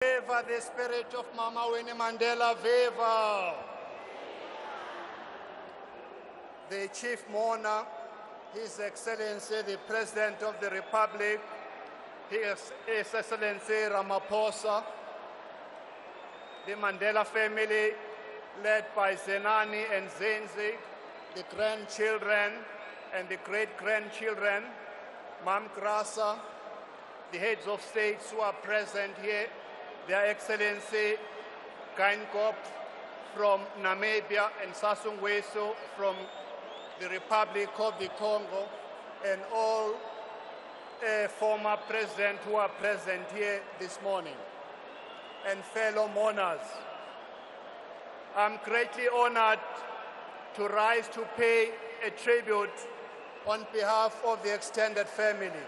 Viva the spirit of Mama Winnie Mandela, viva! The Chief Mourner, His Excellency, the President of the Republic, His Excellency Ramaphosa, the Mandela family, led by Zenani and Zenzi, the grandchildren and the great-grandchildren, Mam Grasa, the heads of states who are present here, Their Excellency Geinkop from Namibia and Sassou Nguesso from the Republic of the Congo, and all former presidents who are present here this morning, and fellow mourners. I'm greatly honored to rise to pay a tribute on behalf of the extended family.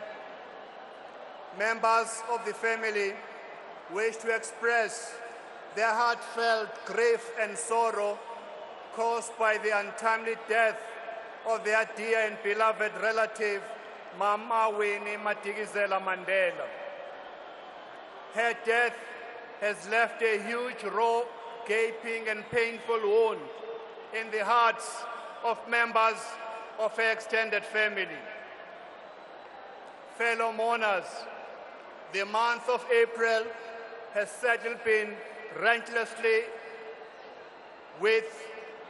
Members of the family wish to express their heartfelt grief and sorrow caused by the untimely death of their dear and beloved relative, Mama Winnie Madikizela-Mandela. Her death has left a huge, raw, gaping and painful wound in the hearts of members of her extended family. Fellow mourners, the month of April has certainly been relentlessly with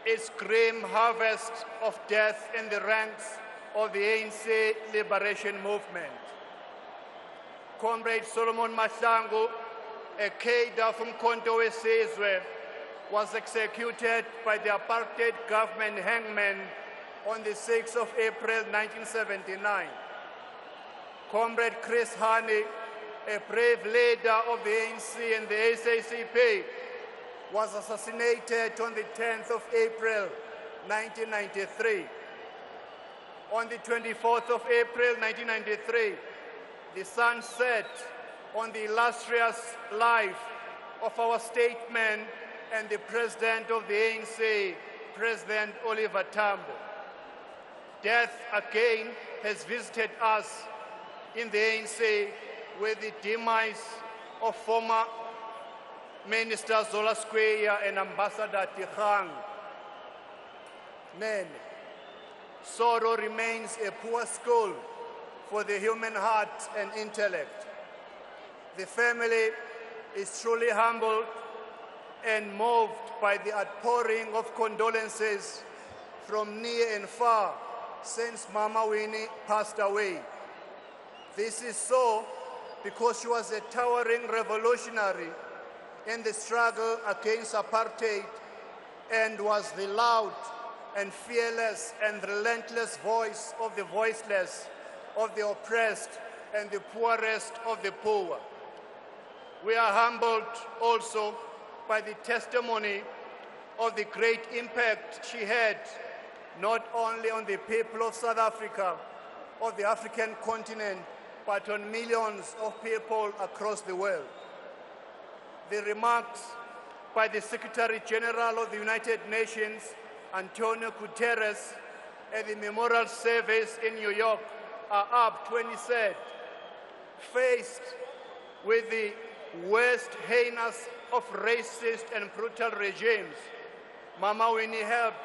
its grim harvest of death in the ranks of the ANC liberation movement. Comrade Solomon Mahlangu, a cadre from Konto Wesizwe, was executed by the apartheid government hangman on the 6th of April 1979. Comrade Chris Hani, a brave leader of the ANC and the SACP, was assassinated on the 10th of April 1993. On the 24th of April 1993, the sun set on the illustrious life of our statesman and the president of the ANC, President Oliver Tambo. Death again has visited us in the ANC with the demise of former Minister Zola Square and Ambassador Tikhang Nene. Sorrow remains a poor school for the human heart and intellect. The family is truly humbled and moved by the outpouring of condolences from near and far since Mama Winnie passed away. This is so because she was a towering revolutionary in the struggle against apartheid and was the loud and fearless and relentless voice of the voiceless, of the oppressed and the poorest of the poor. We are humbled also by the testimony of the great impact she had not only on the people of South Africa, of the African continent, but on millions of people across the world. The remarks by the Secretary General of the United Nations, Antonio Guterres, at the memorial service in New York are apt when he said, faced with the worst heinous of racist and brutal regimes, Mama Winnie helped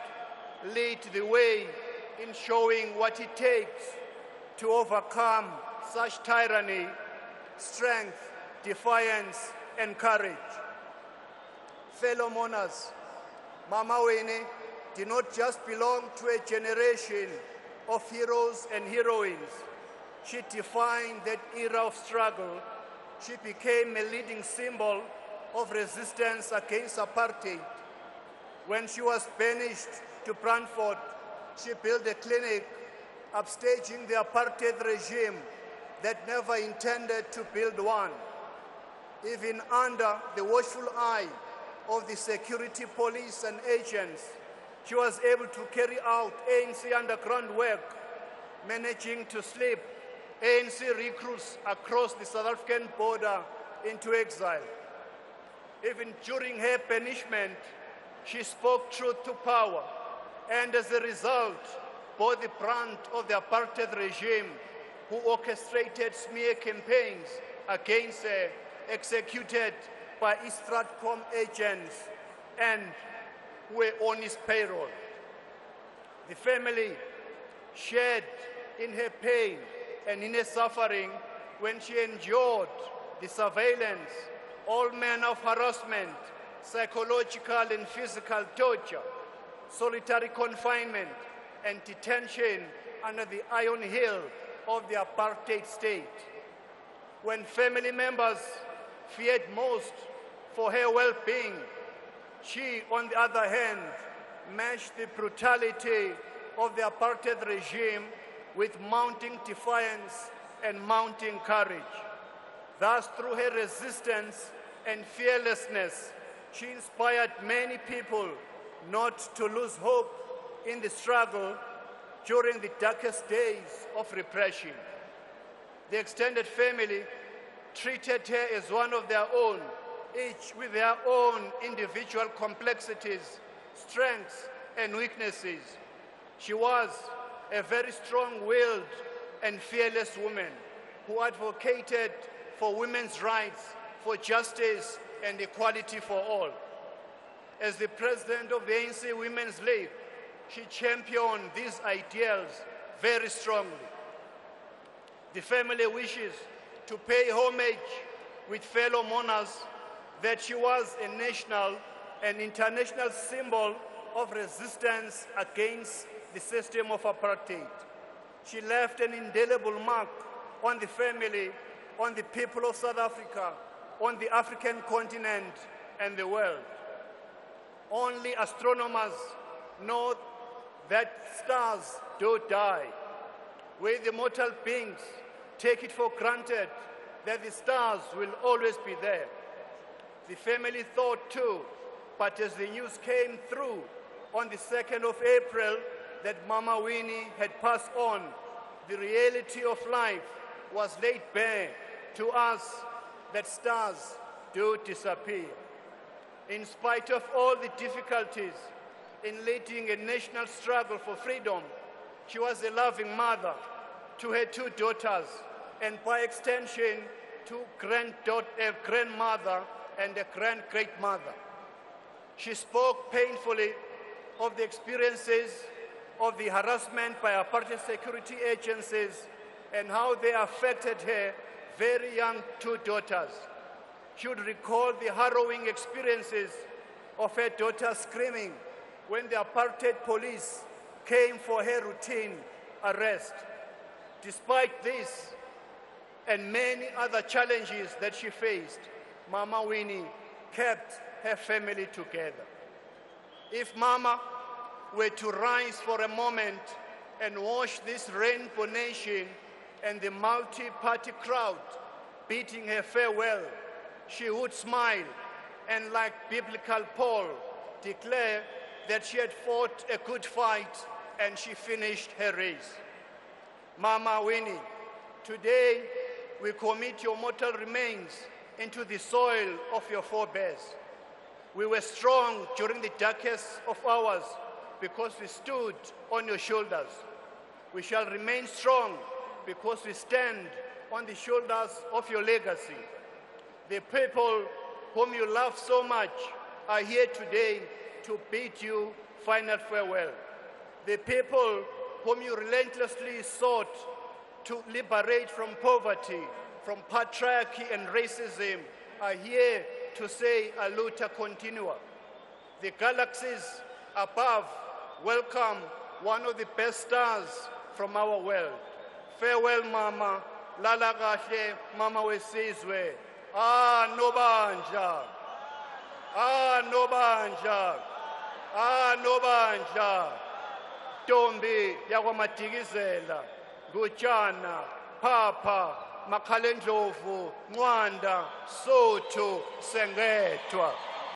lead the way in showing what it takes to overcome such tyranny, strength, defiance, and courage. Fellow mourners, Mama Winnie did not just belong to a generation of heroes and heroines. She defined that era of struggle. She became a leading symbol of resistance against apartheid. When she was banished to Brantford, she built a clinic upstaging the apartheid regime that never intended to build one. Even under the watchful eye of the security police and agents, she was able to carry out ANC underground work, managing to slip ANC recruits across the South African border into exile. Even during her banishment, she spoke truth to power, and as a result, bore the brunt of the apartheid regime, who orchestrated smear campaigns against her, executed by Stratcom agents and were on his payroll. The family shared in her pain and in her suffering when she endured the surveillance, all manner of harassment, psychological and physical torture, solitary confinement, and detention under the iron heel of the apartheid state. When family members feared most for her well-being, she, on the other hand, matched the brutality of the apartheid regime with mounting defiance and mounting courage. Thus, through her resistance and fearlessness, she inspired many people not to lose hope in the struggle during the darkest days of repression. The extended family treated her as one of their own, each with their own individual complexities, strengths, and weaknesses. She was a very strong-willed and fearless woman who advocated for women's rights, for justice, and equality for all. As the president of the ANC Women's League, she championed these ideals very strongly. The family wishes to pay homage with fellow mourners that she was a national and international symbol of resistance against the system of apartheid. She left an indelible mark on the family, on the people of South Africa, on the African continent, and the world. Only astronomers know that stars do die. We, the mortal beings, take it for granted that the stars will always be there. The family thought too, but as the news came through on the 2nd of April that Mama Winnie had passed on, the reality of life was laid bare to us that stars do disappear. In spite of all the difficulties in leading a national struggle for freedom, she was a loving mother to her two daughters and by extension to a grandmother and a great-mother. She spoke painfully of the experiences of the harassment by apartheid security agencies and how they affected her very young two daughters. She would recall the harrowing experiences of her daughter screaming when the apartheid police came for her routine arrest. Despite this and many other challenges that she faced, Mama Winnie kept her family together. If Mama were to rise for a moment and watch this rainbow nation and the multi-party crowd bidding her farewell, she would smile and, like biblical Paul, declare that she had fought a good fight and she finished her race. Mama Winnie, today we commit your mortal remains into the soil of your forebears. We were strong during the darkest of hours because we stood on your shoulders. We shall remain strong because we stand on the shoulders of your legacy. The people whom you love so much are here today to bid you final farewell. The people whom you relentlessly sought to liberate from poverty, from patriarchy and racism are here to say Aluta Continua. The galaxies above welcome one of the best stars from our world. Farewell, Mama. Lala kahle, Mama wesizwe. Nobanja. Nobanja. Nobanja. Tombi yakwa Madikizela, Gutshana, Papa, Makhalendlovu, Mwanda, Sotho, Sengethwa.